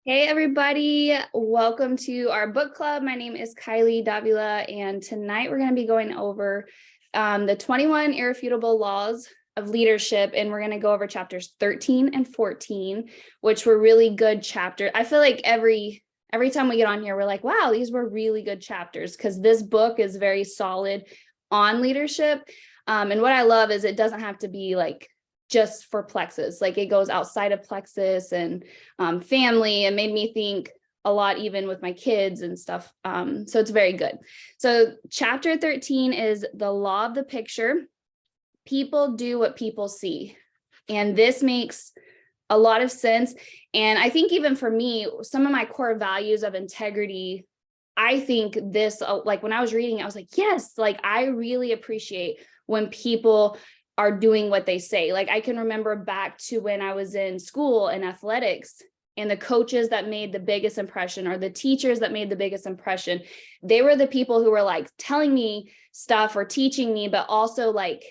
Hey everybody, welcome to our book club. My name is Kylie Davila, and tonight we're going to be going over the 21 Irrefutable Laws of Leadership, and we're going to go over chapters 13 and 14, which were really good chapters. I feel like every time we get on here, we're like, wow, these were really good chapters because this book is very solid on leadership. And what I love is it doesn't have to be like just for plexus, like it goes outside of plexus and family, and made me think a lot even with my kids and stuff. So it's very good. So chapter 13 is the law of the picture. People do what people see. And this makes a lot of sense. And I think even for me, some of my core values of integrity, I think this, like when I was reading, I was like, yes, like I really appreciate when people are doing what they say. Like I can remember back to when I was in school and athletics, and the coaches that made the biggest impression, or the teachers that made the biggest impression, they were the people who were like telling me stuff or teaching me, but also like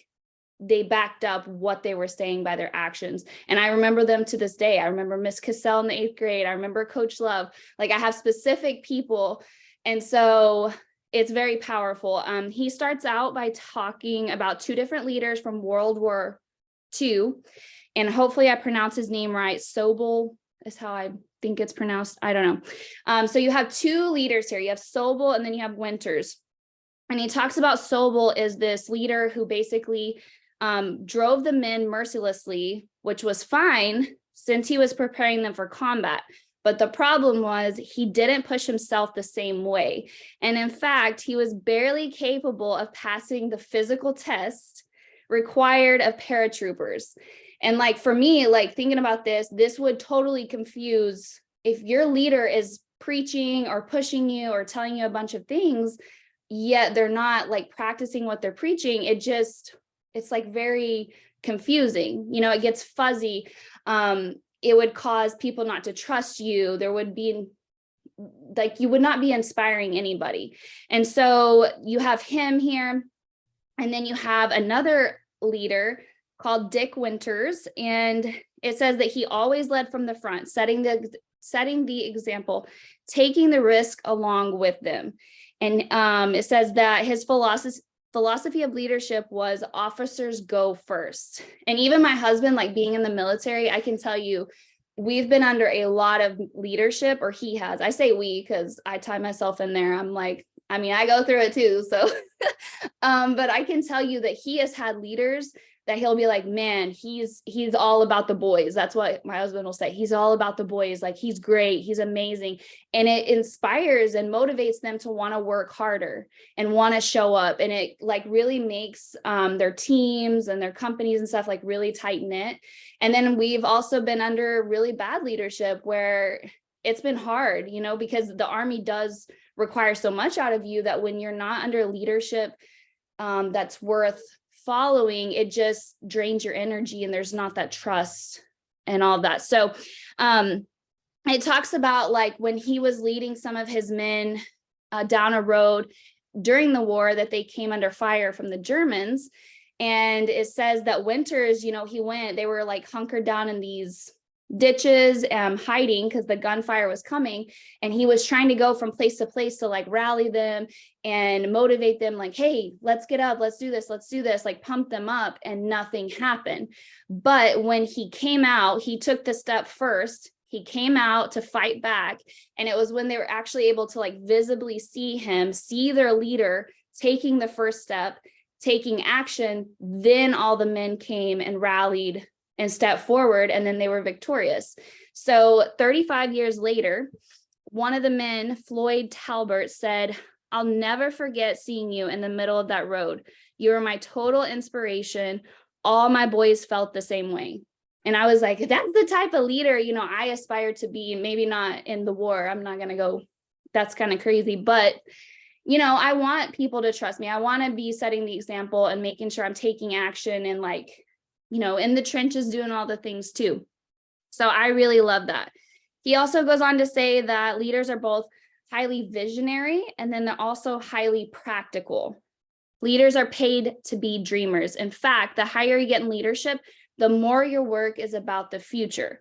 they backed up what they were saying by their actions. And I remember them to this day. I remember Miss Cassell in the 8th grade. I remember Coach Love. Like I have specific people. And so it's very powerful. He starts out by talking about two different leaders from World War II. And hopefully I pronounce his name right. Sobel is how I think it's pronounced. I don't know. So you have two leaders here. You have Sobel and then you have Winters. And he talks about Sobel as this leader who basically drove the men mercilessly, which was fine since he was preparing them for combat. But the problem was he didn't push himself the same way. And in fact, he was barely capable of passing the physical test required of paratroopers. And like for me, like thinking about this would totally confuse if your leader is preaching or pushing you or telling you a bunch of things, yet they're not like practicing what they're preaching. It's like very confusing. You know, it gets fuzzy. It would cause people not to trust you. There would be like, you would not be inspiring anybody. And so you have him here. And then you have another leader called Dick Winters. And it says that he always led from the front, setting the example, taking the risk along with them. And it says that his philosophy of leadership was officers go first. And even my husband, like being in the military, I can tell you, we've been under a lot of leadership, or he has. I say we because I tie myself in there. I'm like, I mean, I go through it too. So, but I can tell you that he has had leaders that he'll be like, man, he's all about the boys. That's what my husband will say. He's all about the boys. Like he's great. He's amazing. And it inspires and motivates them to want to work harder and want to show up. And it like really makes their teams and their companies and stuff like really tight knit. And then we've also been under really bad leadership where it's been hard, you know, because the Army does require so much out of you that when you're not under leadership that's worth following, it just drains your energy and there's not that trust and all that. So it talks about like when he was leading some of his men down a road during the war that they came under fire from the Germans. And it says that Winters, you know, they were like hunkered down in these ditches hiding because the gunfire was coming, and he was trying to go from place to place to like rally them and motivate them like, hey, let's get up, let's do this, like pump them up, and nothing happened. But when he came out, he took the step first. He came out to fight back, and it was when they were actually able to like visibly see their leader taking the first step, taking action, then all the men came and rallied and stepped forward, and then they were victorious. So 35 years later, one of the men, Floyd Talbert, said, "I'll never forget seeing you in the middle of that road. You were my total inspiration. All my boys felt the same way." And I was like, that's the type of leader, you know, I aspire to be. Maybe not in the war. I'm not going to go, that's kind of crazy. But, you know, I want people to trust me. I want to be setting the example and making sure I'm taking action and like, you know, in the trenches doing all the things too. So I really love that. He also goes on to say that leaders are both highly visionary and then they're also highly practical. Leaders are paid to be dreamers. In fact, the higher you get in leadership, the more your work is about the future.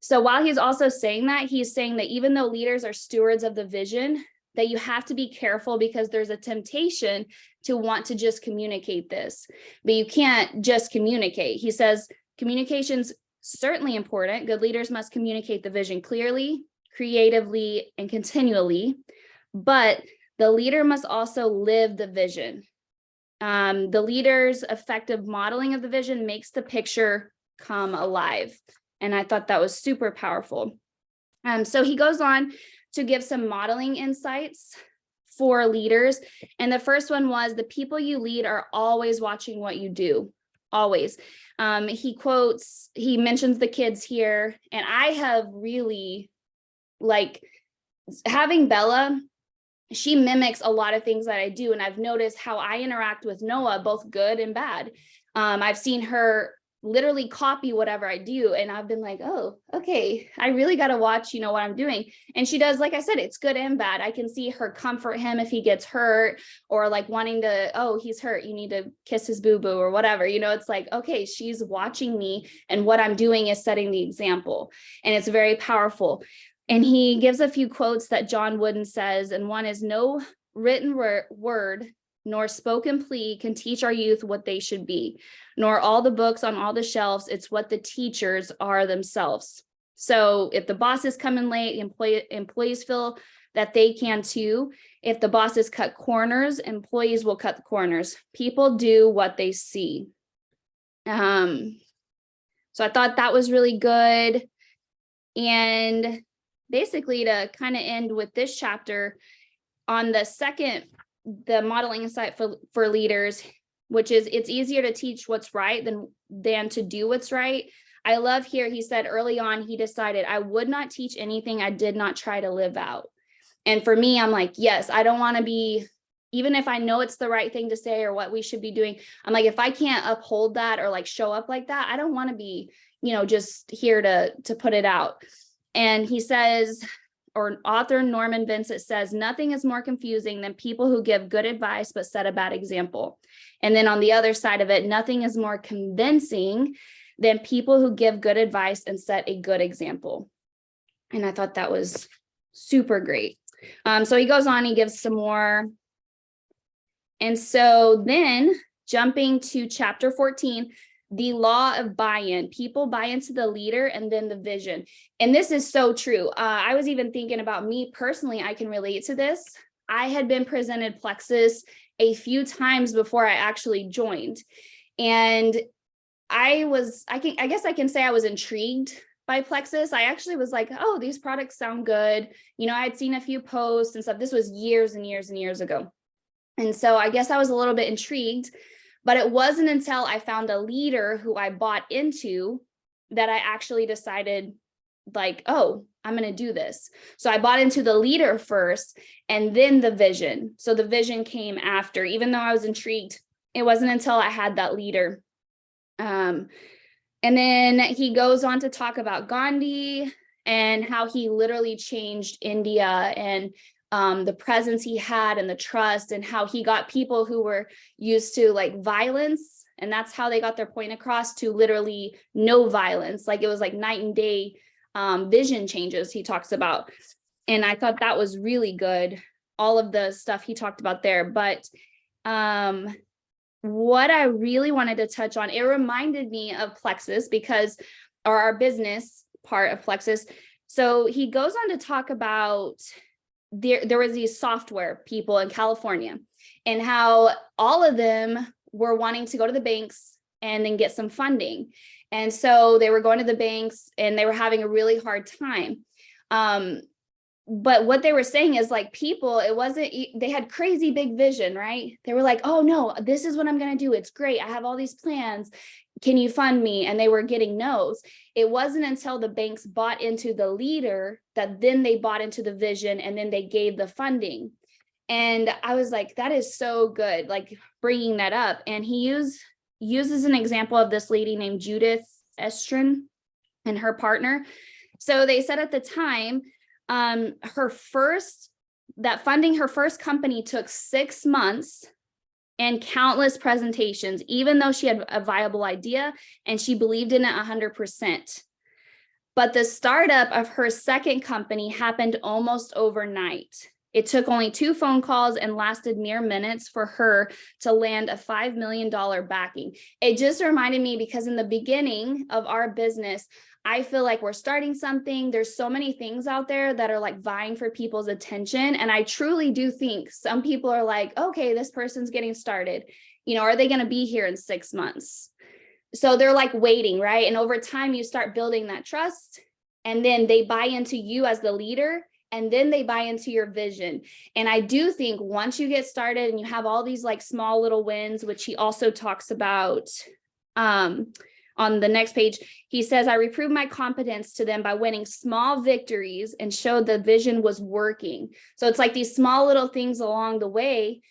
So while he's also saying that, he's saying that even though leaders are stewards of the vision, that you have to be careful because there's a temptation to want to just communicate this, but you can't just communicate. He says communication's certainly important. Good leaders must communicate the vision clearly, creatively, and continually, but the leader must also live the vision. The leader's effective modeling of the vision makes the picture come alive. And I thought that was super powerful. So he goes on to give some modeling insights for leaders. And the first one was the people you lead are always watching what you do, always. He mentions the kids here. And I have really, like, having Bella, she mimics a lot of things that I do. And I've noticed how I interact with Noah, both good and bad. I've seen her literally copy whatever I do. And I've been like, oh, okay, I really got to watch, what I'm doing. And she does, like I said, it's good and bad. I can see her comfort him if he gets hurt, or like wanting to, oh, he's hurt, you need to kiss his boo-boo or whatever. It's like, okay, she's watching me and what I'm doing is setting the example. And it's very powerful. And he gives a few quotes that John Wooden says, and one is, no written word nor spoken plea can teach our youth what they should be, nor all the books on all the shelves. It's what the teachers are themselves. So if the bosses come in late, employees feel that they can too. If the bosses cut corners, employees will cut the corners. People do what they see. So I thought that was really good. And basically, to kind of end with this chapter, on the modeling insight for leaders, which is it's easier to teach what's right than to do what's right. I love here, he said early on, he decided, I would not teach anything I did not try to live out. And for me, I'm like, yes, I don't want to be, even if I know it's the right thing to say or what we should be doing, I'm like, if I can't uphold that or like show up like that, I don't want to be, just here to put it out. And he says, or author Norman Vincent says, nothing is more confusing than people who give good advice but set a bad example. And then on the other side of it, nothing is more convincing than people who give good advice and set a good example. And I thought that was super great. So he goes on, he gives some more. And so then jumping to chapter 14, the law of buy-in. People buy into the leader and then the vision. And this is so true. I was even thinking about me personally, I can relate to this. I had been presented Plexus a few times before I actually joined. And I guess I can say I was intrigued by Plexus. I actually was like, oh, these products sound good. I had seen a few posts and stuff. This was years and years and years ago. And so I guess I was a little bit intrigued. But it wasn't until I found a leader who I bought into that I actually decided, like, oh, I'm going to do this. So I bought into the leader first and then the vision. So the vision came after, even though I was intrigued. It wasn't until I had that leader. And then he goes on to talk about Gandhi and how he literally changed India, and the presence he had and the trust, and how he got people who were used to like violence, and that's how they got their point across, to literally no violence. Like it was like night and day vision changes he talks about. And I thought that was really good, all of the stuff he talked about there. But what I really wanted to touch on, it reminded me of Plexus, because, or our business part of Plexus. So he goes on to talk about there was these software people in California, and how all of them were wanting to go to the banks and then get some funding. And so they were going to the banks and they were having a really hard time. But what they were saying is, like, people, it wasn't, they had crazy big vision, right? They were like, oh no, this is what I'm going to do. It's great. I have all these plans. Can you fund me? And they were getting no's. It wasn't until the banks bought into the leader that then they bought into the vision, and then they gave the funding. And I was like, that is so good, like bringing that up. And he uses an example of this lady named Judith Estrin and her partner. So they said at the time, her first company took 6 months and countless presentations, even though she had a viable idea and she believed in it 100%. But the startup of her second company happened almost overnight. It took only 2 phone calls and lasted mere minutes for her to land a $5 million backing. It just reminded me, because in the beginning of our business, I feel like we're starting something. There's so many things out there that are like vying for people's attention. And I truly do think some people are like, okay, this person's getting started. You know, are they going to be here in 6 months? So they're like waiting, right? And over time, you start building that trust, and then they buy into you as the leader, and then they buy into your vision. And I do think once you get started and you have all these like small little wins, which he also talks about on the next page, he says, I reproved my competence to them by winning small victories and showed the vision was working. So it's like these small little things along the way.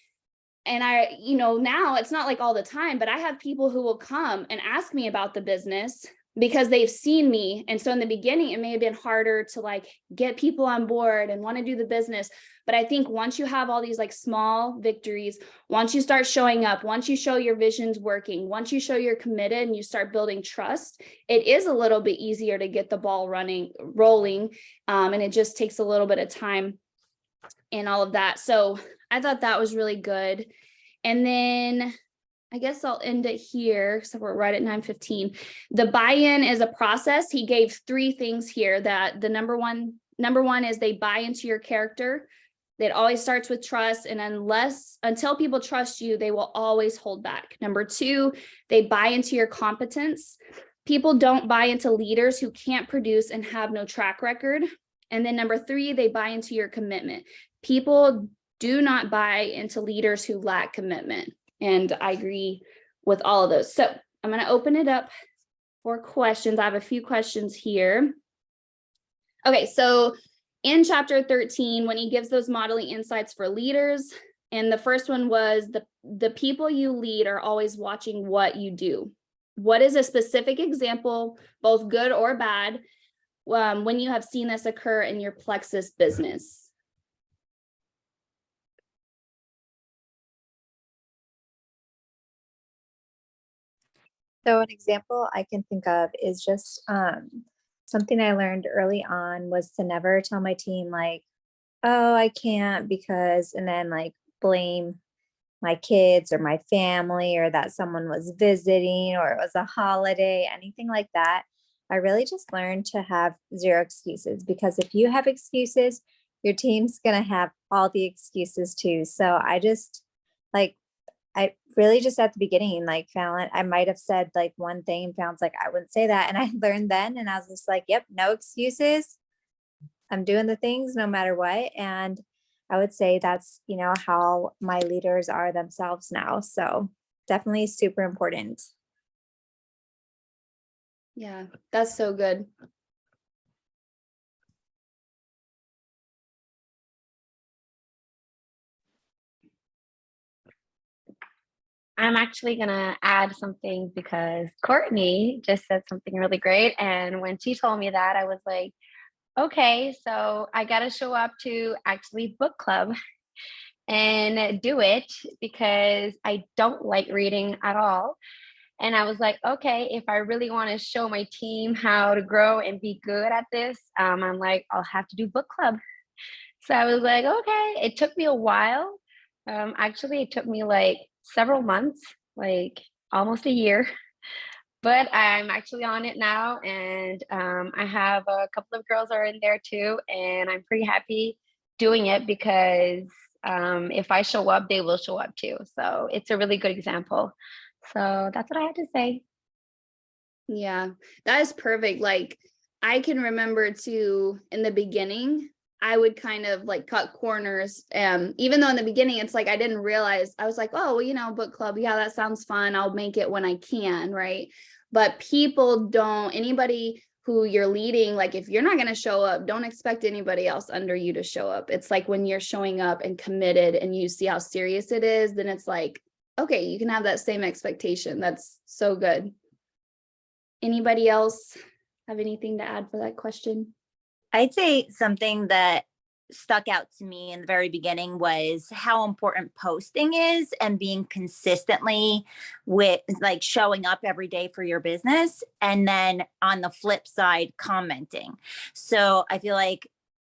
And I, you know, now it's not like all the time, but I have people who will come and ask me about the business because they've seen me. And so in the beginning, it may have been harder to like get people on board and want to do the business. But I think once you have all these like small victories, once you start showing up, once you show your vision's working, once you show you're committed and you start building trust, it is a little bit easier to get the ball rolling. And it just takes a little bit of time and all of that. So I thought that was really good. And then I guess I'll end it here. So we're right at 9:15. The buy-in is a process. He gave 3 things here. That the number one is they buy into your character. It always starts with trust. And until people trust you, they will always hold back. Number 2, they buy into your competence. People don't buy into leaders who can't produce and have no track record. And then number 3, they buy into your commitment. People do not buy into leaders who lack commitment. And I agree with all of those. So I'm going to open it up for questions. I have a few questions here. Okay, so in chapter 13, when he gives those modeling insights for leaders, and the first one was the people you lead are always watching what you do. What is a specific example, both good or bad, when you have seen this occur in your Plexus business? So an example I can think of is just something I learned early on was to never tell my team like, oh, I can't because, and then like blame my kids or my family or that someone was visiting or it was a holiday, anything like that. I really just learned to have 0 excuses, because if you have excuses, your team's going to have all the excuses too. So like, I really just at the beginning, like Fallon, I might have said like one thing and Fallon's like, I wouldn't say that. And I learned then, and I was just like, yep, no excuses. I'm doing the things no matter what. And I would say that's, how my leaders are themselves now. So definitely super important. Yeah, that's so good. I'm actually going to add something because Courtney just said something really great. And when she told me that, I was like, okay, so I got to show up to actually book club and do it because I don't like reading at all. And I was like, okay, if I really want to show my team how to grow and be good at this, I'm like, I'll have to do book club. So I was like, okay, it took me a while. Actually, it took me like several months, like almost a year, but I'm actually on it now. And I have a couple of girls are in there too. And I'm pretty happy doing it because if I show up, they will show up too. So it's a really good example. So that's what I had to say. Yeah, that is perfect. Like, I can remember too, in the beginning, I would kind of like cut corners. Even though in the beginning, it's like, I didn't realize, I was like, oh, well, book club. Yeah, that sounds fun. I'll make it when I can. Right. But anybody who you're leading, like if you're not going to show up, don't expect anybody else under you to show up. It's like when you're showing up and committed and you see how serious it is, then it's like, okay, you can have that same expectation. That's so good. Anybody else have anything to add for that question? I'd say something that stuck out to me in the very beginning was how important posting is and being consistently with like showing up every day for your business. And then on the flip side, commenting. So I feel like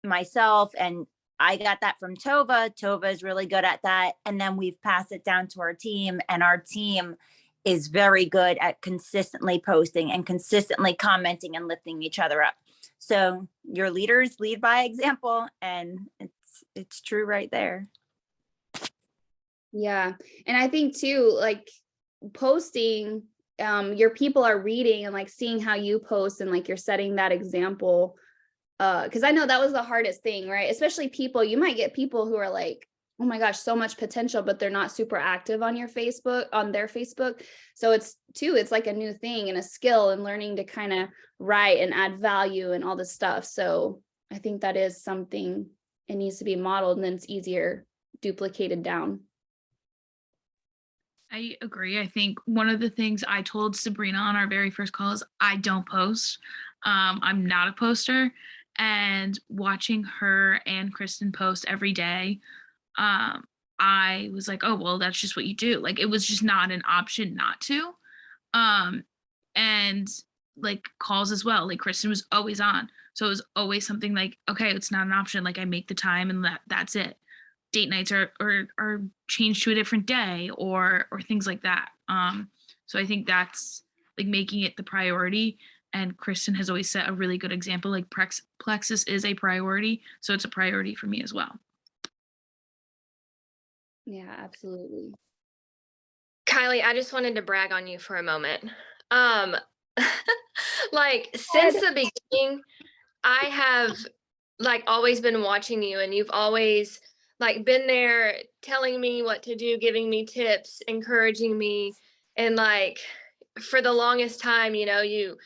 myself and I got that from Tova. Tova is really good at that. And then we've passed it down to our team, and our team is very good at consistently posting and consistently commenting and lifting each other up. So your leaders lead by example, and it's true right there. Yeah. And I think too, like posting, your people are reading and like seeing how you post, and like you're setting that example. Because I know that was the hardest thing, right? Especially people, you might get people who are like, oh my gosh, so much potential, but they're not super active on your Facebook, on their Facebook. So it's like a new thing and a skill, and learning to kind of write and add value and all this stuff. So I think that is something, it needs to be modeled, and then it's easier duplicated down. I agree. I think one of the things I told Sabrina on our very first call is I don't post. I'm not a poster. And watching her and Kristen post every day, I was like, oh, well, that's just what you do. Like, it was just not an option not to. And like calls as well. Like Kristen was always on. So it was always something like, okay, it's not an option. Like I make the time and that's it. Date nights are changed to a different day or things like that. So I think that's like making it the priority. And Kristen has always set a really good example. Like Plexus is a priority, so it's a priority for me as well. Yeah, absolutely. Kylie, I just wanted to brag on you for a moment. Like since the beginning, I have like always been watching you, and you've always like been there telling me what to do, giving me tips, encouraging me. And like for the longest time, you know, you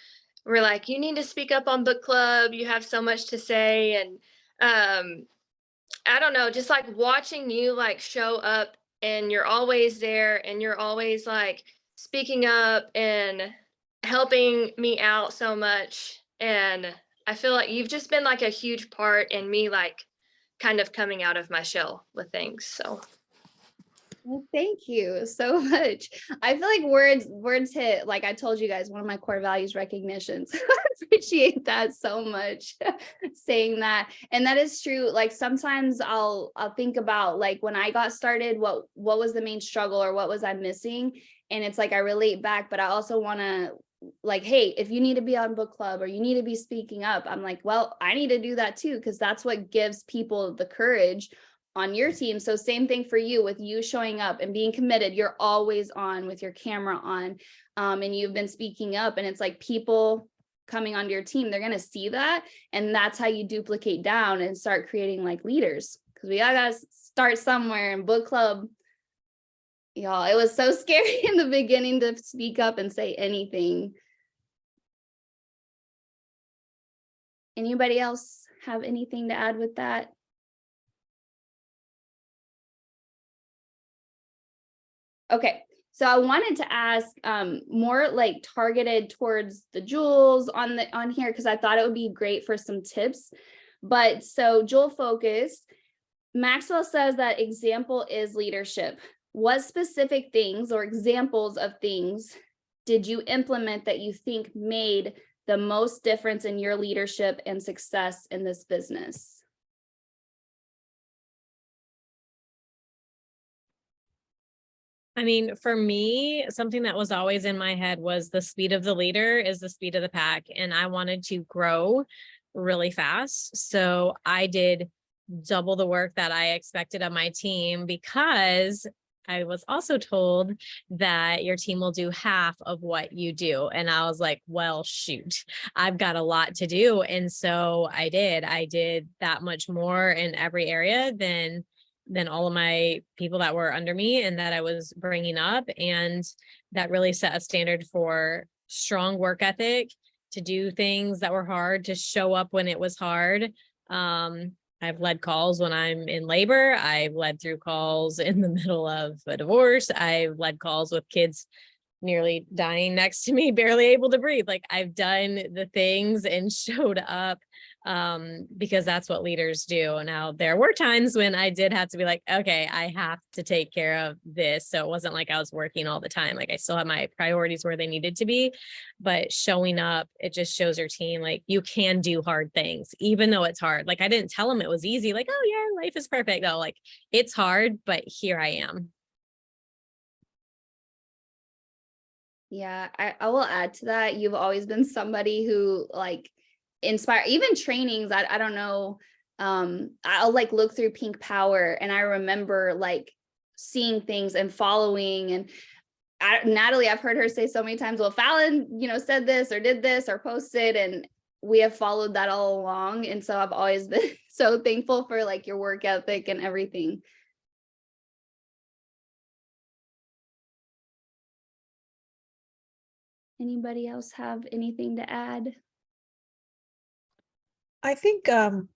were like, you need to speak up on book club. You have so much to say. And I don't know, just like watching you like show up, and you're always there, and you're always like speaking up and helping me out so much. And I feel like you've just been like a huge part in me like kind of coming out of my shell with things. So Well, thank you so much. I feel like words hit, like I told you guys, one of my core values, recognition. So I appreciate that so much, saying that. And that is true. Like sometimes I'll think about like when I got started, what was the main struggle, or what was I missing? And it's like I relate back, but I also want to like, hey, if you need to be on book club or you need to be speaking up, I'm like, well, I need to do that too, because that's what gives people the courage on your team. So same thing for you, with you showing up and being committed. You're always on with your camera on, and you've been speaking up, and it's like people coming onto your team, they're going to see that. And that's how you duplicate down and start creating like leaders, because we all got to start somewhere. In book club, y'all, it was so scary in the beginning to speak up and say anything. Anybody else have anything to add with that? Okay, so I wanted to ask more like targeted towards the Jules on here, because I thought it would be great for some tips. But so Jewel focused, Maxwell says that example is leadership. What specific things or examples of things did you implement that you think made the most difference in your leadership and success in this business? I mean, for me, something that was always in my head was the speed of the leader is the speed of the pack. And I wanted to grow really fast. So I did double the work that I expected of my team, because I was also told that your team will do half of what you do. And I was like, well, shoot, I've got a lot to do. And so I did that much more in every area than all of my people that were under me and that I was bringing up. And that really set a standard for strong work ethic, to do things that were hard, to show up when it was hard. I've led calls when I'm in labor. I've led through calls in the middle of a divorce. I've led calls with kids nearly dying next to me, barely able to breathe. Like I've done the things and showed up because that's what leaders do. Now, there were times when I did have to be like, okay, I have to take care of this. So it wasn't like I was working all the time. Like I still have my priorities where they needed to be, but showing up, it just shows your team, like you can do hard things, even though it's hard. Like I didn't tell them it was easy. Like, oh yeah, life is perfect. No, like it's hard, but here I am. Yeah, I will add to that. You've always been somebody who like inspire, even trainings. I don't know. I'll like look through Pink Power and I remember like seeing things and following and Natalie, I've heard her say so many times, well, Fallon, said this or did this or posted, and we have followed that all along. And so I've always been so thankful for like your work ethic and everything. Anybody else have anything to add? I think, Tova.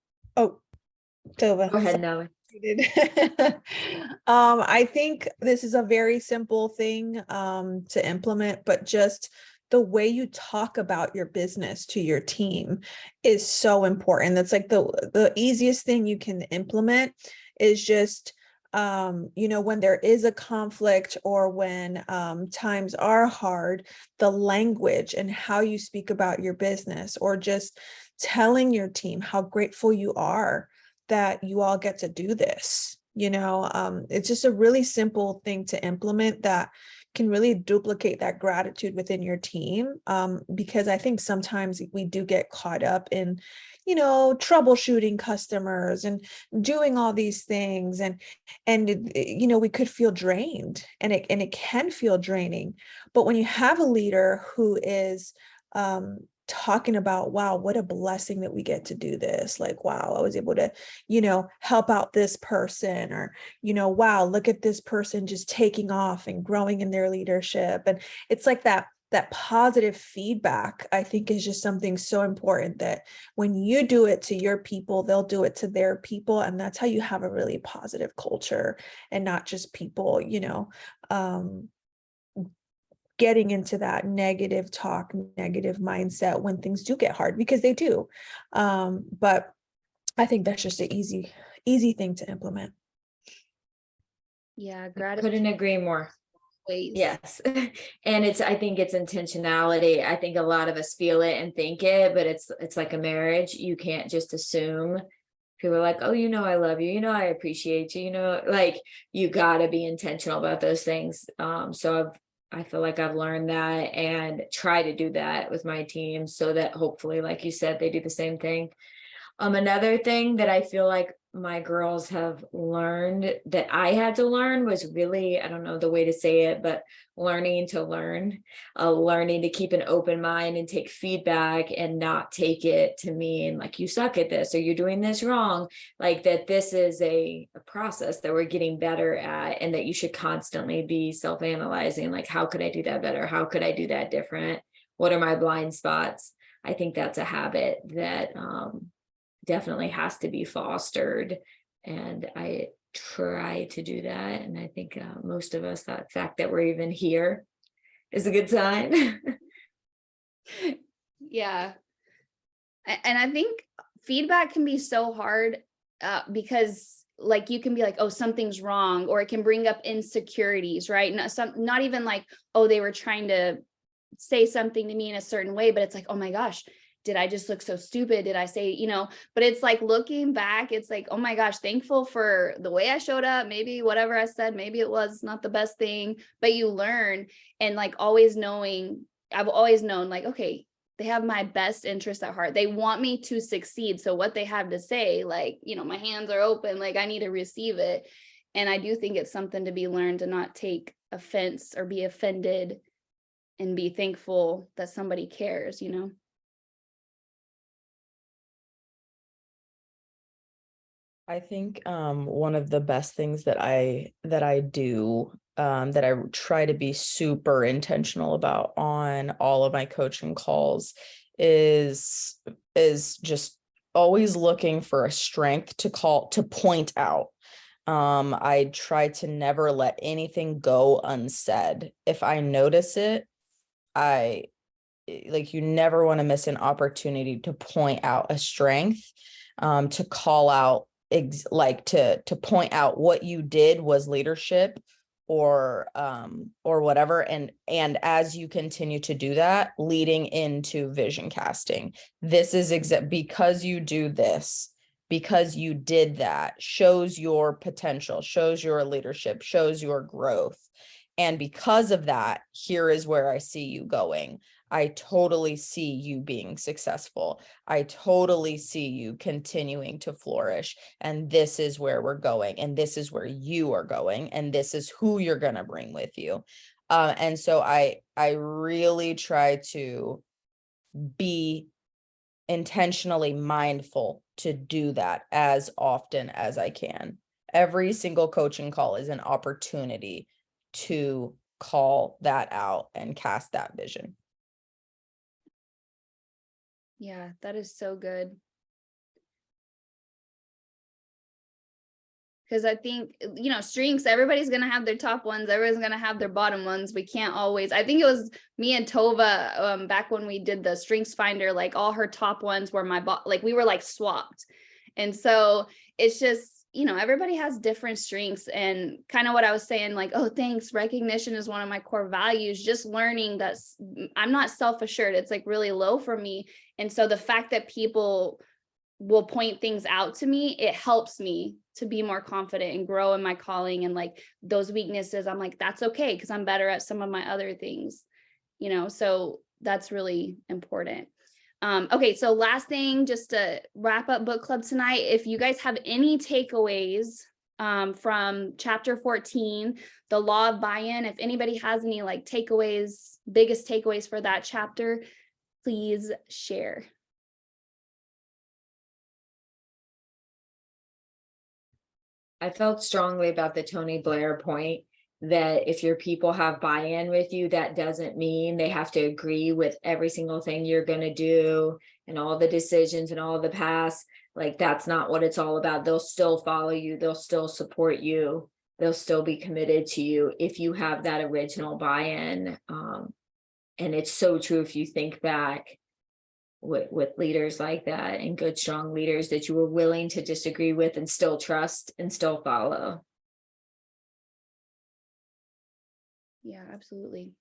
Go ahead, Nelly. I think this is a very simple thing to implement, but just the way you talk about your business to your team is so important. That's like the easiest thing you can implement is just when there is a conflict or when times are hard, the language and how you speak about your business, or just telling your team how grateful you are that you all get to do this. It's just a really simple thing to implement that can really duplicate that gratitude within your team. Because I think sometimes we do get caught up in, troubleshooting customers and doing all these things. And we could feel drained, and it can feel draining. But when you have a leader who is, talking about, wow, what a blessing that we get to do this. Like, wow, I was able to, help out this person, or, wow, look at this person just taking off and growing in their leadership. And it's like that positive feedback, I think, is just something so important, that when you do it to your people, they'll do it to their people. And that's how you have a really positive culture, and not just people, getting into that negative talk, negative mindset when things do get hard, because they do. But I think that's just an easy thing to implement. Yeah, gratitude. Couldn't agree more. Ways. Yes. And I think it's intentionality. I think a lot of us feel it and think it, but it's like a marriage. You can't just assume. People are like, oh, I love you. I appreciate you. Like you gotta be intentional about those things. So I feel like I've learned that and try to do that with my team, so that hopefully, like you said, they do the same thing. Another thing that I feel like my girls have learned that I had to learn was really, I don't know the way to say it, but learning to learn, learning to keep an open mind and take feedback and not take it to mean like you suck at this or you're doing this wrong. Like that this is a process that we're getting better at, and that you should constantly be self-analyzing. Like, how could I do that better? How could I do that different? What are my blind spots? I think that's a habit that definitely has to be fostered, and I try to do that. And I think most of us, that fact that we're even here is a good sign. Yeah. And I think feedback can be so hard because like you can be like, oh, something's wrong, or it can bring up insecurities, right? Not even like, oh, they were trying to say something to me in a certain way, but it's like, oh my gosh, did I just look so stupid? Did I say, but it's like looking back, it's like, oh my gosh, thankful for the way I showed up. Maybe whatever I said, maybe it was not the best thing, but you learn. And like always knowing, I've always known like, okay, they have my best interest at heart. They want me to succeed. So what they have to say, like, my hands are open, like I need to receive it. And I do think it's something to be learned, to not take offense or be offended, and be thankful that somebody cares, I think one of the best things that I do, that I try to be super intentional about on all of my coaching calls is just always looking for a strength to point out. I try to never let anything go unsaid. If I notice it, you never want to miss an opportunity to point out a strength, to call out, to point out what you did was leadership or whatever. And as you continue to do that, leading into vision casting, this is because you do this, because you did that, shows your potential, shows your leadership, shows your growth. And because of that, here is where I see you going. I totally see you being successful. I totally see you continuing to flourish. And this is where we're going. And this is where you are going. And this is who you're going to bring with you. And so I really try to be intentionally mindful to do that as often as I can. Every single coaching call is an opportunity to call that out and cast that vision. Yeah, that is so good. Because I think, strengths, everybody's going to have their top ones. Everybody's going to have their bottom ones. We can't always, I think it was me and Tova back when we did the strengths finder, like all her top ones were we were like swapped. And so it's just, everybody has different strengths, and kind of what I was saying, like, oh, thanks. Recognition is one of my core values. Just learning that I'm not self-assured. It's like really low for me. And so the fact that people will point things out to me, it helps me to be more confident and grow in my calling. And like those weaknesses, I'm like, that's okay, because I'm better at some of my other things, so that's really important. Okay, so last thing, just to wrap up book club tonight, if you guys have any takeaways from chapter 14, the law of buy-in, if anybody has any like takeaways, biggest takeaways for that chapter, please share. I felt strongly about the Tony Blair point that if your people have buy-in with you, that doesn't mean they have to agree with every single thing you're going to do and all the decisions and all the past. Like, that's not what it's all about. They'll still follow you. They'll still support you. They'll still be committed to you if you have that original buy-in. And it's so true if you think back with leaders like that, and good, strong leaders that you were willing to disagree with and still trust and still follow. Yeah, absolutely.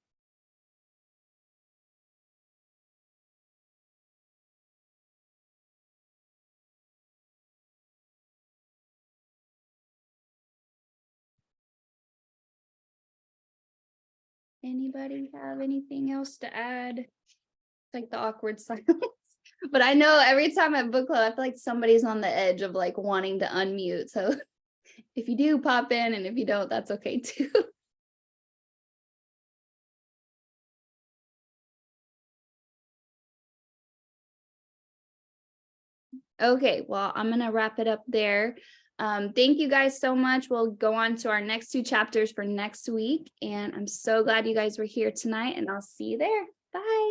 Anybody have anything else to add? It's like the awkward silence. But I know every time at book club, I feel like somebody's on the edge of like wanting to unmute. So if you do, pop in, and if you don't, that's okay too. Okay, well, I'm going to wrap it up there. Thank you guys so much. We'll go on to our next 2 chapters for next week. And I'm so glad you guys were here tonight, and I'll see you there. Bye.